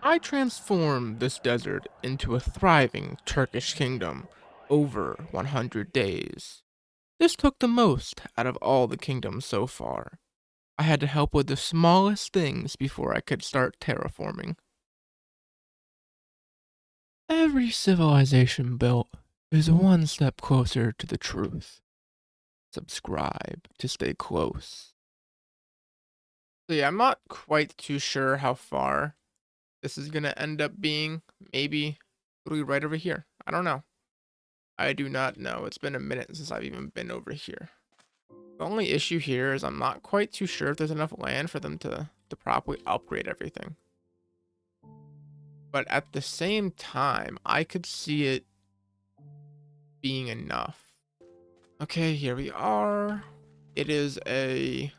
I transformed this desert into a thriving Turkish kingdom over 100 days. This took the most out of all the kingdoms so far. I had to help with the smallest things before I could start terraforming. Every civilization built is one step closer to the truth. Subscribe to stay close. So yeah, I'm not quite too sure how far this is gonna end up being. Maybe it'll be right over here. I don't know. I do not know. It's been a minute since I've even been over here. The only issue here is I'm not quite too sure if there's enough land for them to properly upgrade everything. But at the same time, I could see it being enough. Okay, here we are. It is a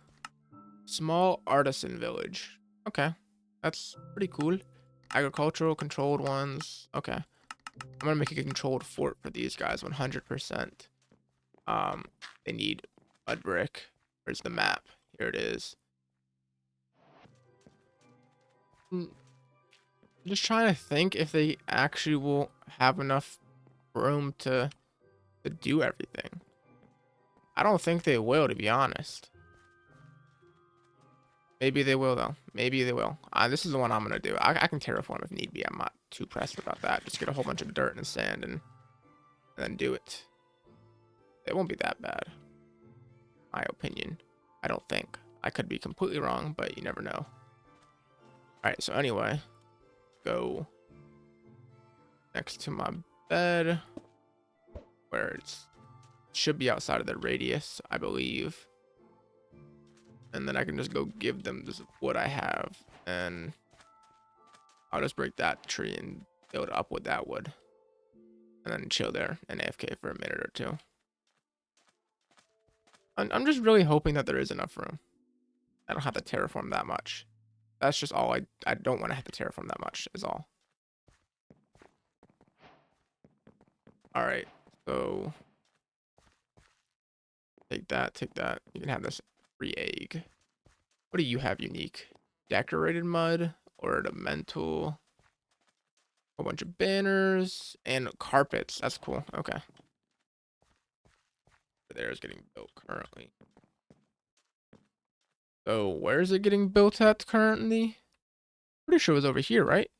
small artisan village. Okay, that's pretty cool. Agricultural controlled ones. Okay, I'm gonna make a controlled fort for these guys 100%. They need mud brick. Where's the map? Here it is. I'm just trying to think if they actually will have enough room to do everything. I don't think they will, to be honest. Maybe they will, though. Maybe they will. This is the one I'm gonna do. I can terraform if need be. I'm not too pressed about that. Just get a whole bunch of dirt and sand and then do it. It won't be that bad, my opinion. I don't think. I could be completely wrong, but you never know. Alright, so anyway, go next to my bed, where it should be outside of the radius, I believe. And then I can just go give them this wood I have, and I'll just break that tree and build up with that wood. And then chill there and AFK for a minute or two. I'm just really hoping that there is enough room. I don't have to terraform that much. That's just all I don't want to have to terraform that much is all. Alright, so take that, take that. You can have this free egg. What do you have unique? Decorated mud, ornamental, a bunch of banners, and carpets. That's cool. Okay. There is getting built currently. So where is it getting built at currently? Pretty sure it was over here, right?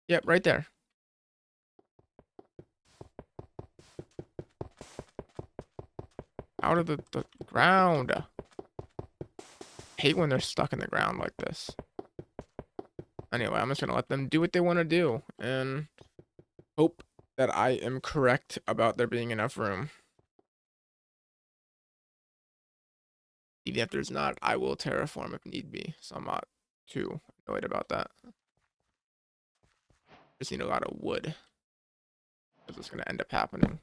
Yep, right there. Out of the ground. I hate when they're stuck in the ground like this. Anyway, I'm just gonna let them do what they want to do and hope that I am correct about there being enough room. Even if there's not, I will terraform if need be. So I'm not too annoyed about that. Just need a lot of wood. That's what's gonna end up happening.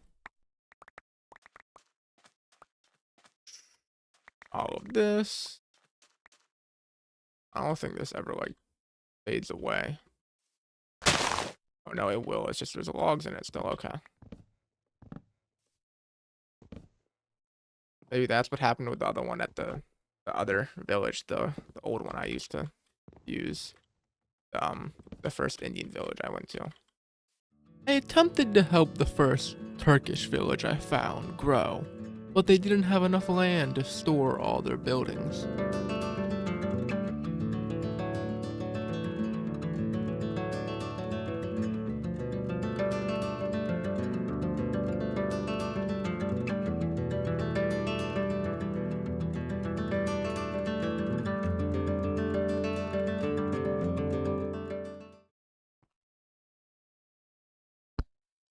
All of this. I don't think this ever like fades away. Oh no, it will. It's just there's logs in it still. Okay. Maybe that's what happened with the other one at the other village, the old one I used to use. The first Indian village I went to. I attempted to help the first Turkish village I found grow, but they didn't have enough land to store all their buildings.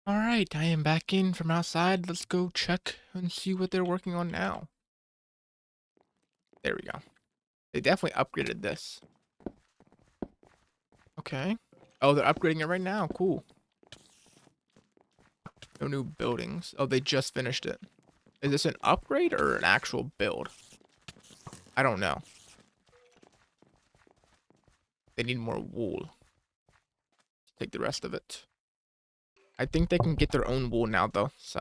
Alright, I am back in from outside. Let's go check and see what they're working on now. There we go. They definitely upgraded this. Okay. Oh, they're upgrading it right now. Cool. No new buildings. Oh, they just finished it. Is this an upgrade or an actual build? I don't know. They need more wool. Take the rest of it. I think they can get their own wool now, though, so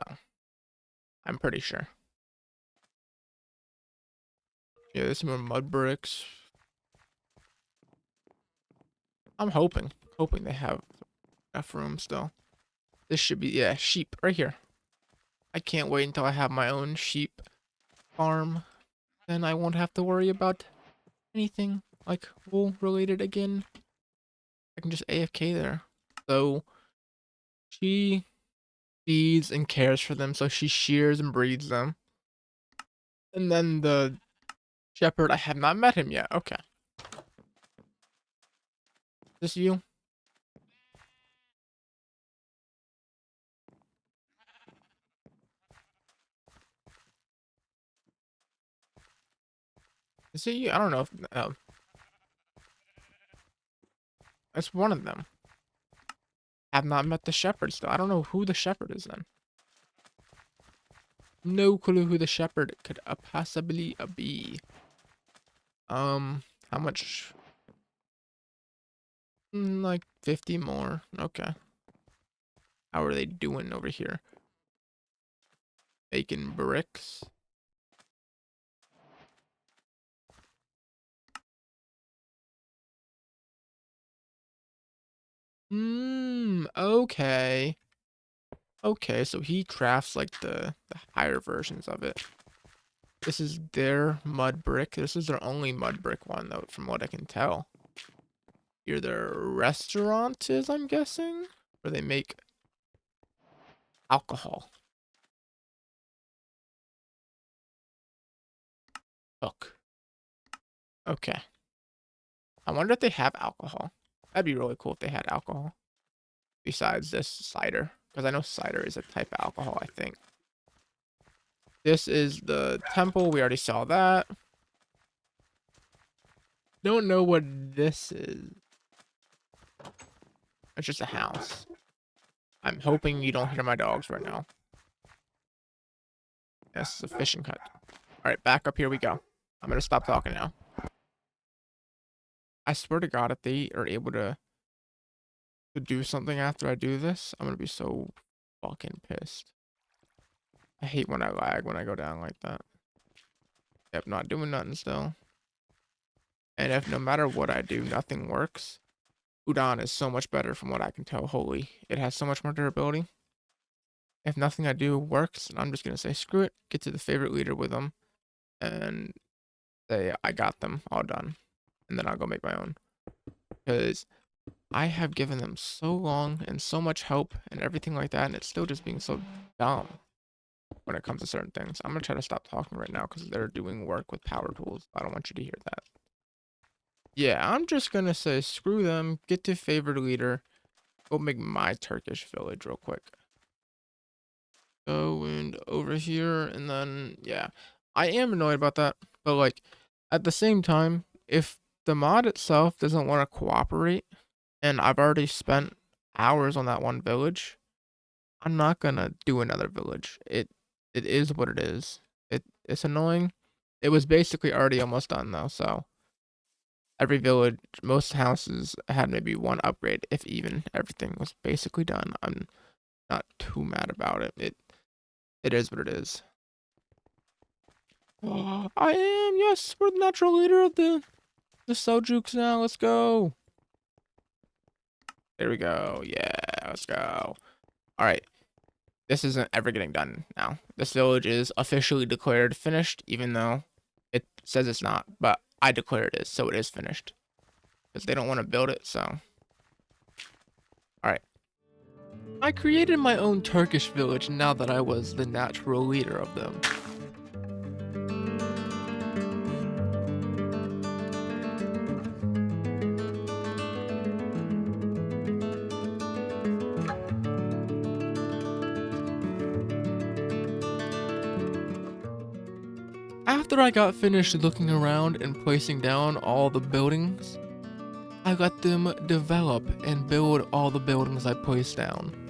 I'm pretty sure. Yeah, there's some more mud bricks. I'm hoping they have enough room still. This should be, yeah, sheep right here. I can't wait until I have my own sheep farm. Then I won't have to worry about anything like wool related again. I can just AFK there. So she feeds and cares for them, so she shears and breeds them. And then the shepherd, I have not met him yet. Okay. Is this you? Is it you? I don't know if it's one of them. Have not met the shepherd still. I don't know who the shepherd is then. No clue who the shepherd could possibly be. How much? Like 50 more. Okay. How are they doing over here? Making bricks. Okay. Okay, so he crafts like the higher versions of it. This is their mud brick. This is their only mud brick one though, from what I can tell. Here their restaurant is, I'm guessing, where they make alcohol. Hook. Okay. I wonder if they have alcohol. That'd be really cool if they had alcohol. Besides this cider. Because I know cider is a type of alcohol, I think. This is the temple. We already saw that. Don't know what this is. It's just a house. I'm hoping you don't hear my dogs right now. This is a fishing hut. Alright, back up here we go. I'm gonna stop talking now. I swear to God, if they are able to do something after I do this, I'm gonna be so fucking pissed. I hate when I lag when I go down like that. Yep, not doing nothing still. And if no matter what I do, nothing works, Udon is so much better from what I can tell. Holy, it has so much more durability. If nothing I do works, I'm just gonna say screw it, get to the favorite leader with them, and say I got them all done. And then I'll go make my own. Because I have given them so long and so much help and everything like that, and it's still just being so dumb when it comes to certain things. I'm gonna try to stop talking right now because they're doing work with power tools. I don't want you to hear that. Yeah, I'm just gonna say screw them, get to favorite leader, go make my Turkish village real quick. Go and over here, and then yeah, I am annoyed about that, but like at the same time, if the mod itself doesn't want to cooperate, and I've already spent hours on that one village, I'm not gonna do another village. It is what it is. It's annoying. It was basically already almost done though, so every village, most houses had maybe one upgrade, if even. Everything was basically done. I'm not too mad about it. It is what it is. Oh, I am, yes, we're the natural leader of the Seljuks now. Let's go. There we go. Yeah, let's go. All right. This isn't ever getting done now. This village is officially declared finished, even though it says it's not. But I declare it is, so it is finished. Because they don't want to build it, so. Alright. I created my own Turkish village now that I was the natural leader of them. After I got finished looking around and placing down all the buildings, I let them develop and build all the buildings I placed down.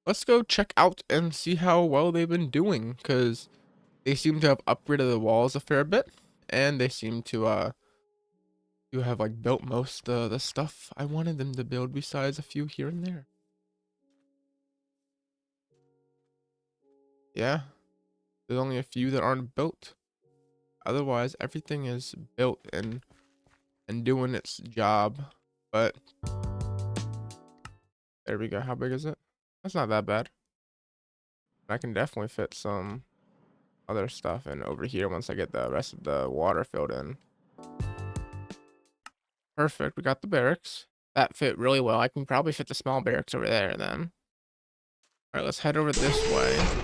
let's go check out and see how well they've been doing, because they seem to have upgraded the walls a fair bit, and they seem to have like built most of the stuff I wanted them to build, besides a few here and there. Yeah, there's only a few that aren't built. Otherwise, everything is built and doing its job. But there we go. How big is it? That's not that bad. I can definitely fit some other stuff in over here once I get the rest of the water filled in. Perfect. We got the barracks. That fit really well. I can probably fit the small barracks over there then. All right, let's head over this way.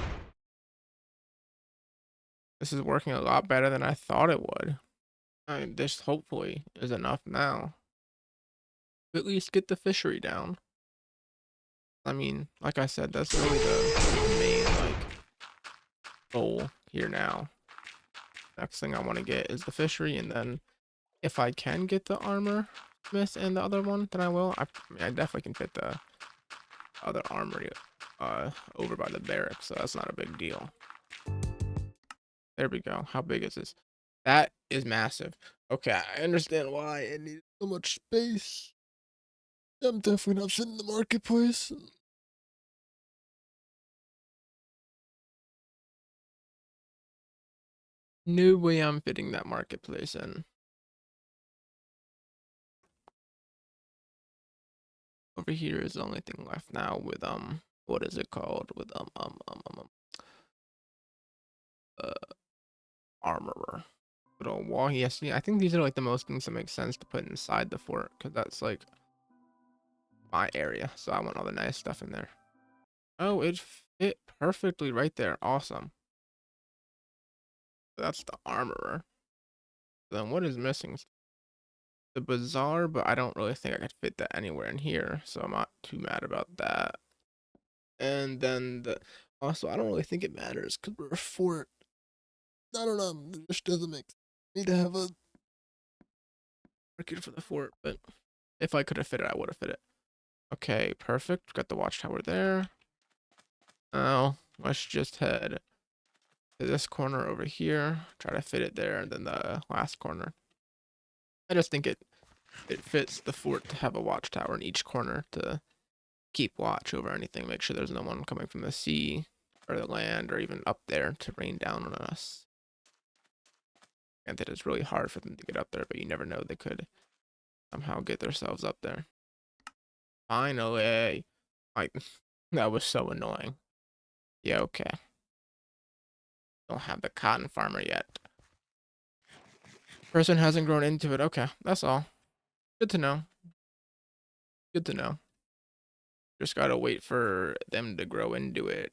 This is working a lot better than I thought it would. I mean, this hopefully is enough now. At least get the fishery down. I mean, like I said, that's really the main like goal here now. Next thing I want to get is the fishery, and then if I can get the armor smith and the other one, then I will. I mean, I definitely can fit the other armory over by the barracks, so that's not a big deal. There we go. How big is this? That is massive. Okay, I understand why it needs so much space. I'm definitely not sitting in the marketplace. No way I'm fitting that marketplace in. Over here is the only thing left now with what is it called? With uh armorer. But a wall, yes, yeah, I think these are like the most things that make sense to put inside the fort, because that's like my area. So I want all the nice stuff in there. Oh, it fit perfectly right there. Awesome. That's the armorer. Then what is missing? The bazaar, but I don't really think I could fit that anywhere in here, so I'm not too mad about that. And then the also, I don't really think it matters because we're a fort. I don't know. It just doesn't make sense. Need to have a market for the fort, but if I could have fit it, I would have fit it. Okay, perfect. Got the watchtower there. Now let's just head to this corner over here. Try to fit it there, and then the last corner. I just think it fits the fort to have a watchtower in each corner to keep watch over anything. Make sure there's no one coming from the sea or the land or even up there to rain down on us. And that it's really hard for them to get up there, but you never know, they could somehow get themselves up there. Finally. Like, that was so annoying. Yeah, okay. Don't have the cotton farmer yet. Person hasn't grown into it. Okay, that's all. Good to know. Good to know. Just gotta wait for them to grow into it.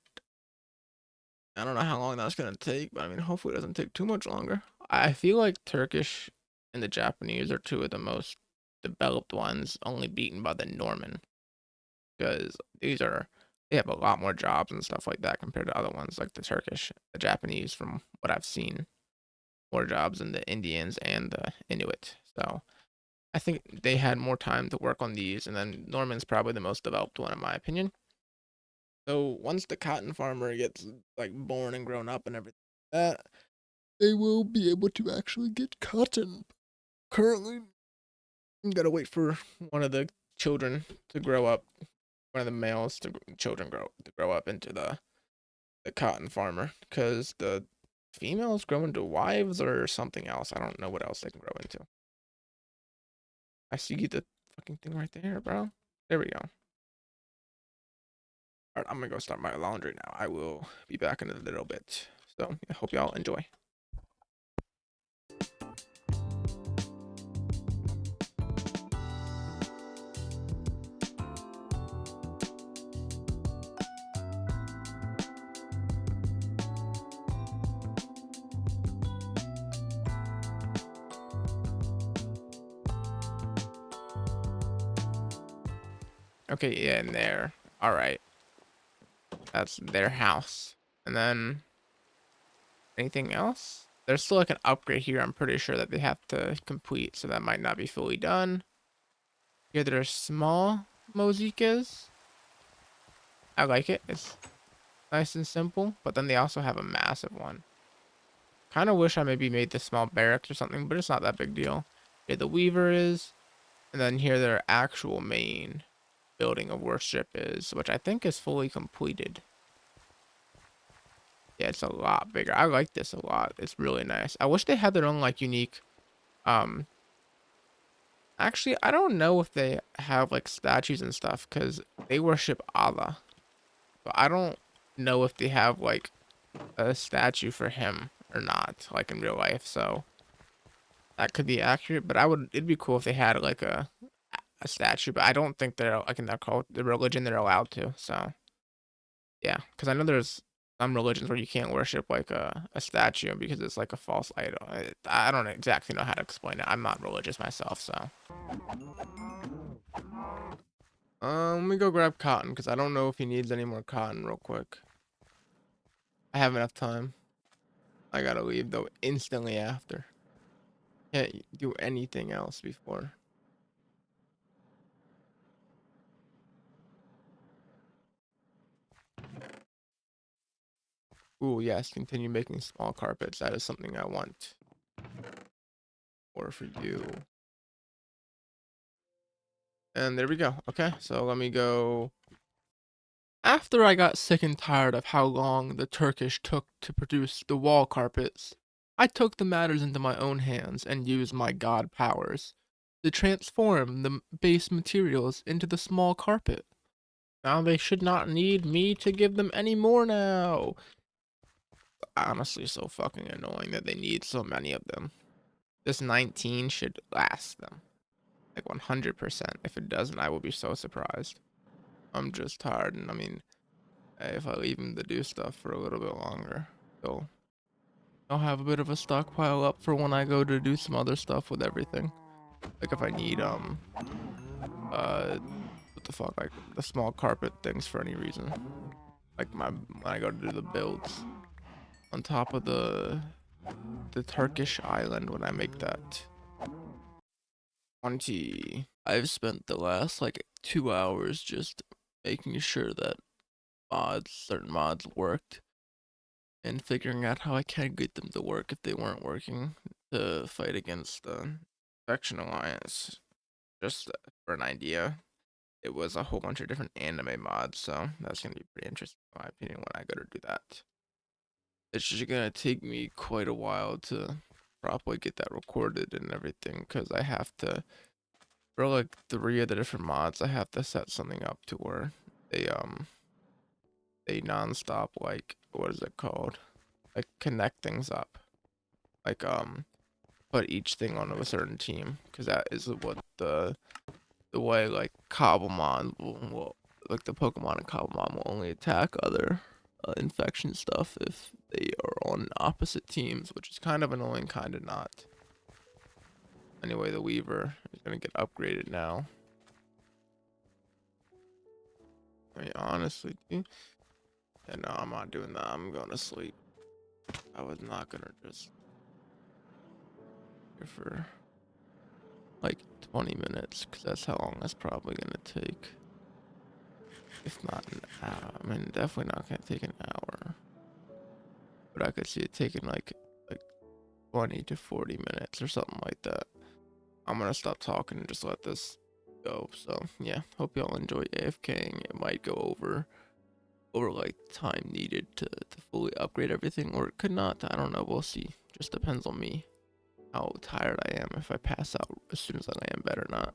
I don't know how long that's gonna take, but I mean, hopefully it doesn't take too much longer. I feel like Turkish and the Japanese are two of the most developed ones, only beaten by the Norman. Because they have a lot more jobs and stuff like that compared to other ones like the Turkish. The Japanese, from what I've seen, more jobs than the Indians and the Inuit. So I think they had more time to work on these, and then Norman's probably the most developed one in my opinion. So once the cotton farmer gets like born and grown up and everything like that, they will be able to actually get cotton. Currently, you gotta wait for one of the children to grow up, one of the males to grow up into the cotton farmer, because the females grow into wives or something else. I don't know what else they can grow into. I see the fucking thing right there, bro. There we go. All right, I'm gonna go start my laundry now. I will be back in a little bit. So I hope y'all enjoy. Okay, yeah, in there. All right, that's their house. And then anything else? There's still like an upgrade here. I'm pretty sure that they have to complete, so that might not be fully done. Here, there are small mosaics. I like it. It's nice and simple, but then they also have a massive one. Kind of wish I maybe made the small barracks or something, but it's not that big deal. Here the Weaver is, and then here their actual main building of worship is, which I think is fully completed. Yeah, it's a lot bigger. I like this a lot. It's really nice. I wish they had their own like unique, um, actually, I don't know if they have like statues and stuff because they worship Allah. But I don't know if they have like a statue for him or not, like in real life. So that could be accurate, but it'd be cool if they had like a statue, but I don't think they're like in their cult, the religion they're allowed to. So yeah, because I know there's some religions where you can't worship like a statue because it's like a false idol. I don't exactly know how to explain it. I'm not religious myself, so. Let me go grab cotton because I don't know if he needs any more cotton real quick. I have enough time. I gotta leave though instantly after. Can't do anything else before. Ooh, yes, continue making small carpets. That is something I want. Or for you. And there we go. Okay, so let me go. After I got sick and tired of how long the Turkish took to produce the wall carpets, I took the matters into my own hands and used my god powers to transform the base materials into the small carpet. Now they should not need me to give them any more now. Honestly, so fucking annoying that they need so many of them. This 19 should last them. Like 100%. If it doesn't, I will be so surprised. I'm just tired, and I mean, if I leave them to do stuff for a little bit longer, I'll have a bit of a stockpile up for when I go to do some other stuff with everything. Like if I need, what the fuck, like the small carpet things for any reason. Like when I go to do the builds on top of the Turkish island when I make that. 20. I've spent the last like 2 hours just making sure that certain mods worked and figuring out how I can get them to work if they weren't working to fight against the Faction Alliance. Just for an idea, it was a whole bunch of different anime mods, so that's gonna be pretty interesting in my opinion when I go to do that. It's just gonna take me quite a while to properly get that recorded and everything because I have to, for like 3 of the different mods, I have to set something up to where they non-stop, like, what is it called, like connect things up, like put each thing on a certain team because that is what the way like Cobblemon will like the Pokemon in Cobblemon will only attack other infection stuff if they are on opposite teams, which is kind of annoying, kind of not. Anyway, the Weaver is gonna get upgraded now. I mean, honestly, dude. Yeah, no, I'm not doing that. I'm going to sleep. I was not gonna just here for like 20 minutes because that's how long that's probably gonna take. If not an hour. I mean, definitely not gonna take an hour. But I could see it taking like 20 to 40 minutes or something like that. I'm gonna stop talking and just let this go. So yeah, hope y'all enjoy AFKing. It might go over like time needed to fully upgrade everything, or it could not. I don't know. We'll see. Just depends on me how tired I am, if I pass out as soon as I land bed or not.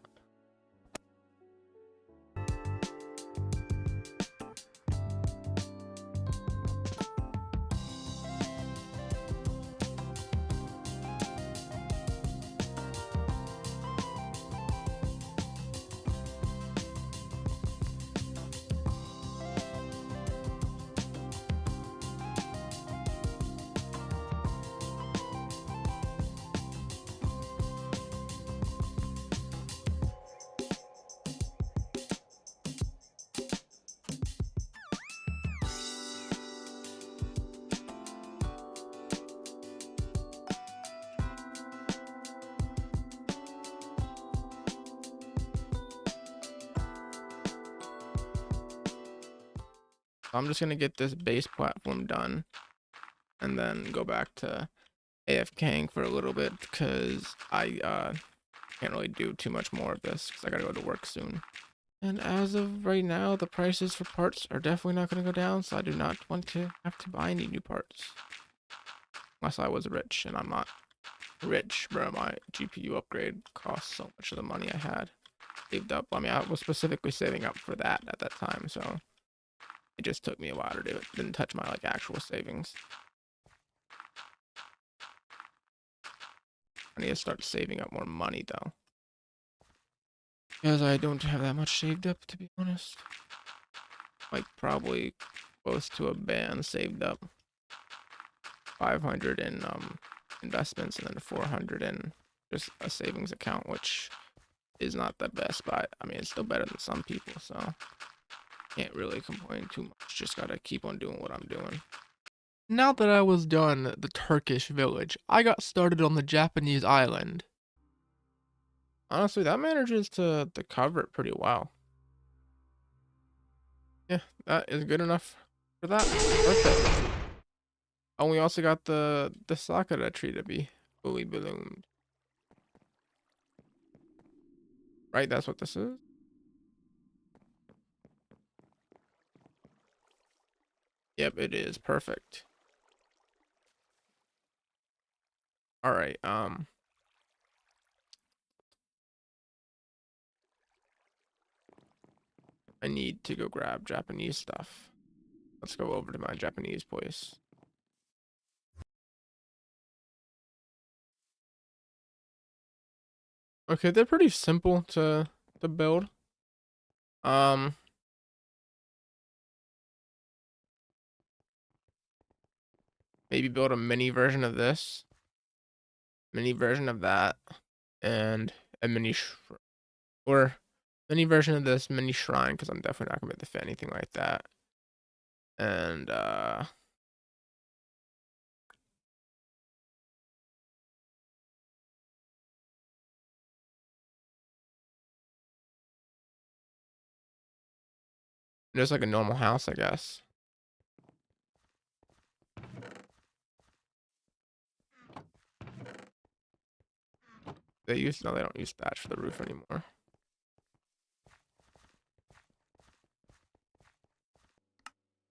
I'm just gonna get this base platform done and then go back to AFKing for a little bit because I can't really do too much more of this because I gotta go to work soon. And as of right now, the prices for parts are definitely not gonna go down, so I do not want to have to buy any new parts. Unless I was rich, and I'm not rich, bro. My GPU upgrade cost so much of the money I had saved up. I mean, I was specifically saving up for that at that time, so it just took me a while to do it. Didn't touch my like actual savings. I need to start saving up more money though, because I don't have that much saved up, to be honest. Like probably close to a band saved up. 500 in investments and then 400 in just a savings account, which is not the best, but I mean it's still better than some people, so can't really complain too much. Just gotta keep on doing what I'm doing. Now that I was done the Turkish village, I got started on the Japanese island. Honestly, that manages to cover it pretty well. Yeah, that is good enough for that. Perfect. Oh, we also got the sakura tree to be fully bloomed. Right, that's what this is. Yep, it is perfect. All right, I need to go grab Japanese stuff. Let's go over to my Japanese place. Okay, they're pretty simple to build. Um, maybe build a mini version of this, mini version of that, and a or mini version of this, mini shrine, because I'm definitely not gonna be able to fit anything like that. And just like a normal house, I guess. They don't use thatch for the roof anymore.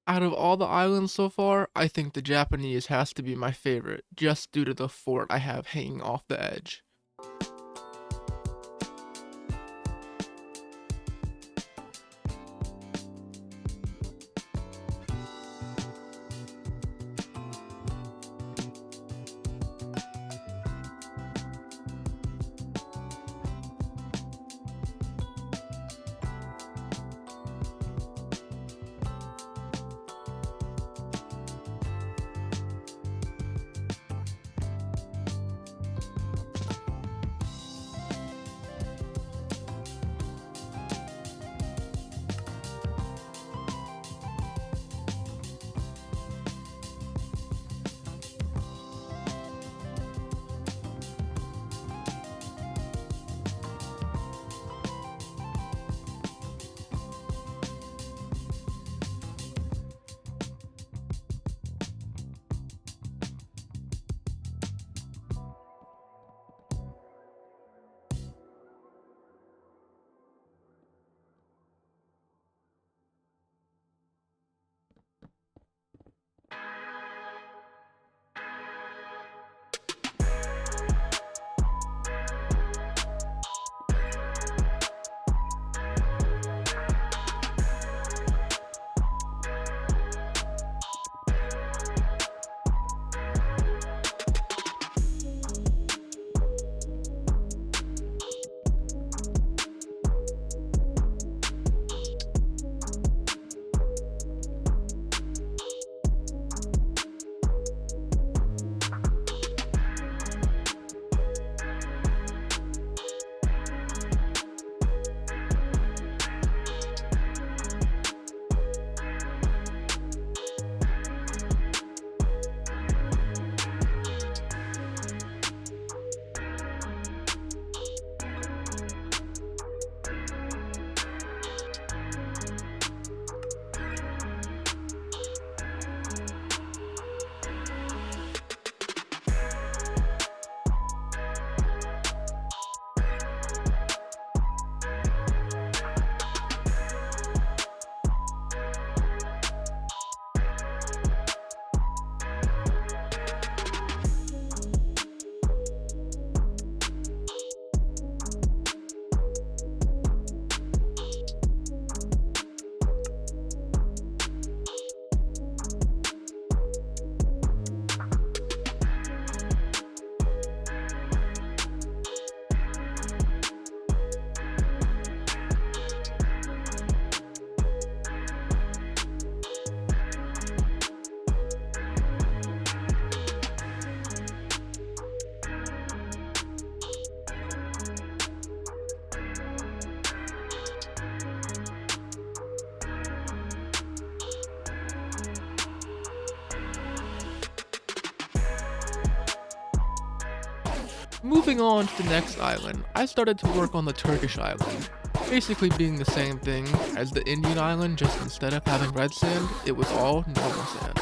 Out of all the islands so far, I think the Japanese has to be my favorite, just due to the fort I have hanging off the edge. Moving on to the next island, I started to work on the Turkish island, basically being the same thing as the Indian island, just instead of having red sand, it was all normal sand.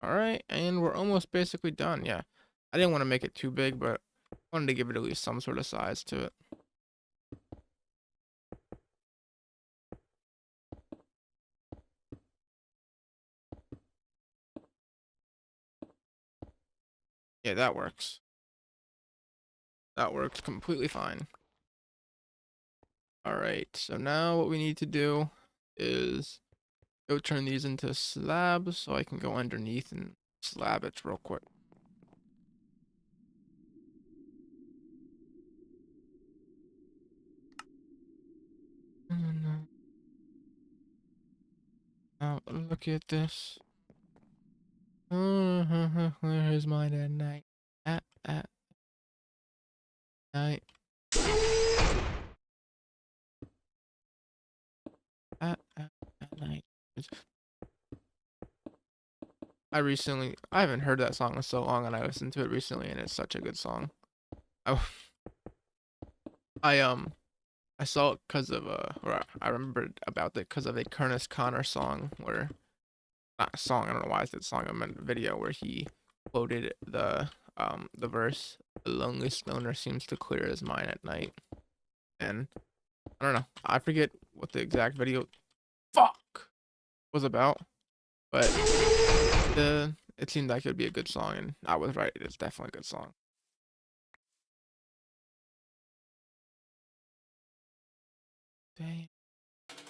Alright, and we're almost basically done, yeah. I didn't want to make it too big, but I wanted to give it at least some sort of size to it. Yeah, that works. That works completely fine. Alright, so now what we need to do is go turn these into slabs so I can go underneath and slab it real quick. Now look at this. Where is mine at night? At night. At night. I haven't heard that song in so long, and I listened to it recently, and it's such a good song. I, I saw it because of or I remembered about it because of a Curtis Connor song where, not a song, I don't know why I said song, I meant a video where he quoted the verse, "The loneliest loner seems to clear his mind at night," and I don't know, I forget what the exact video was about, but it seemed like it would be a good song, and I was right. It is definitely a good song. Dang.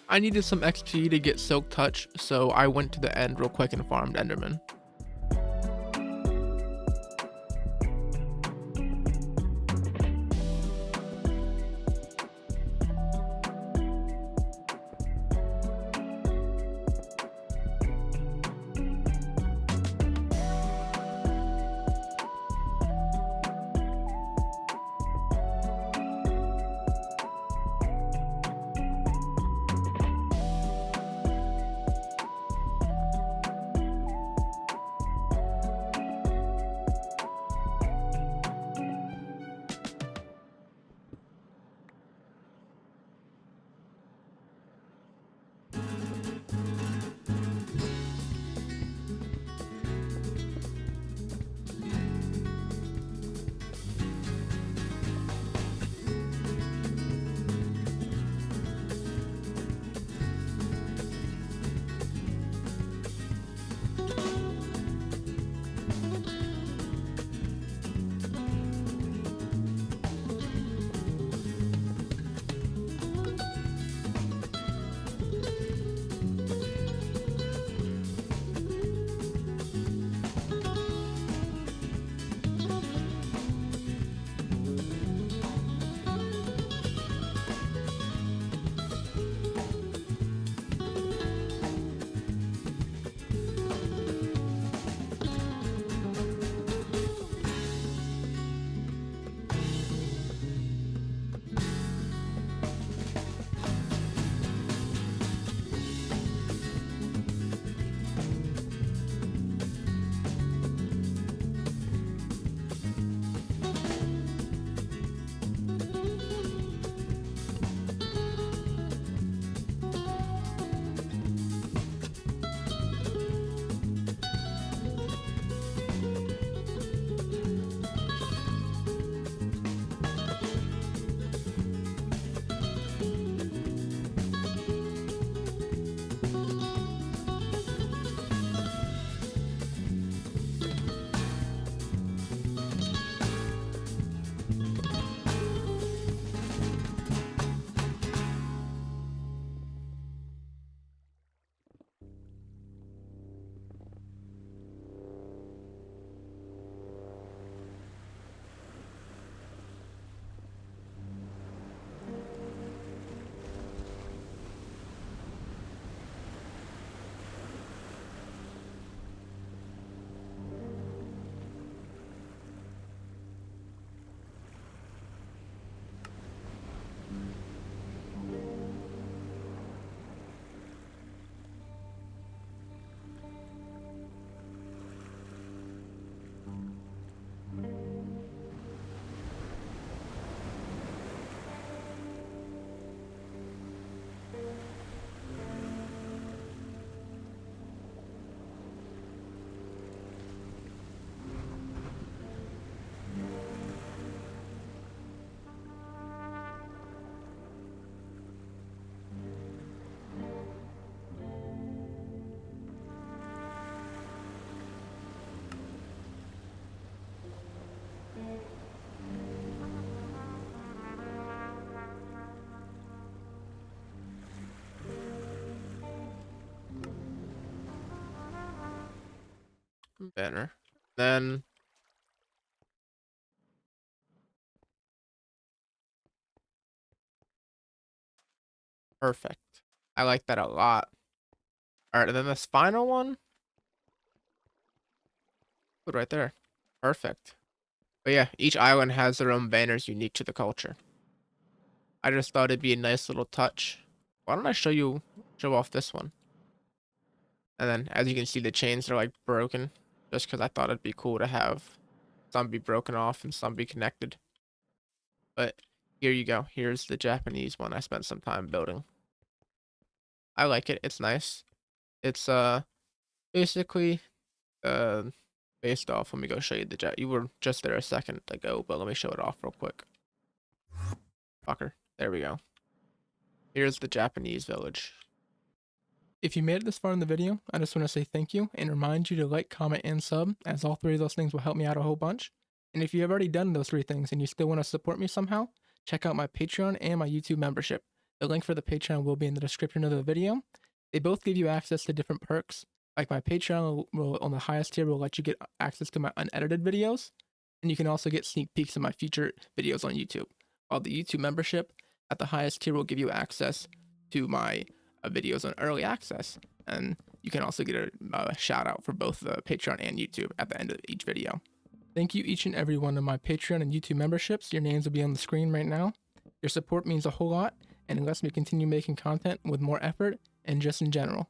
I needed some XP to get Silk Touch, so I went to the end real quick and farmed Enderman. banner. Then perfect. I like that a lot. All right, and then this final one, put right there. Perfect. But yeah, each island has their own banners unique to the culture. I just thought it'd be a nice little touch. Why don't I show off this one? And then, as you can see, the chains are like broken, just because I thought it'd be cool to have some be broken off and some be connected. But here you go. Here's the Japanese one I spent some time building. I like it. It's nice. It's basically uh based off. Let me go show you the jet. You were just there a second ago, but let me show it off real quick. Fucker. There we go. Here's the Japanese village. If you made it this far in the video, I just want to say thank you and remind you to like, comment, and sub, as all three of those things will help me out a whole bunch. And if you have already done those three things and you still want to support me somehow, check out my Patreon and my YouTube membership. The link for the Patreon will be in the description of the video. They both give you access to different perks. Like my Patreon will on the highest tier will let you get access to my unedited videos, and you can also get sneak peeks of my future videos on YouTube. While the YouTube membership at the highest tier will give you access to my videos on early access, and you can also get a shout out for both the Patreon and YouTube at the end of each video. Thank you each and every one of my Patreon and YouTube memberships. Your names will be on the screen right now. Your support means a whole lot and it lets me continue making content with more effort and just in general.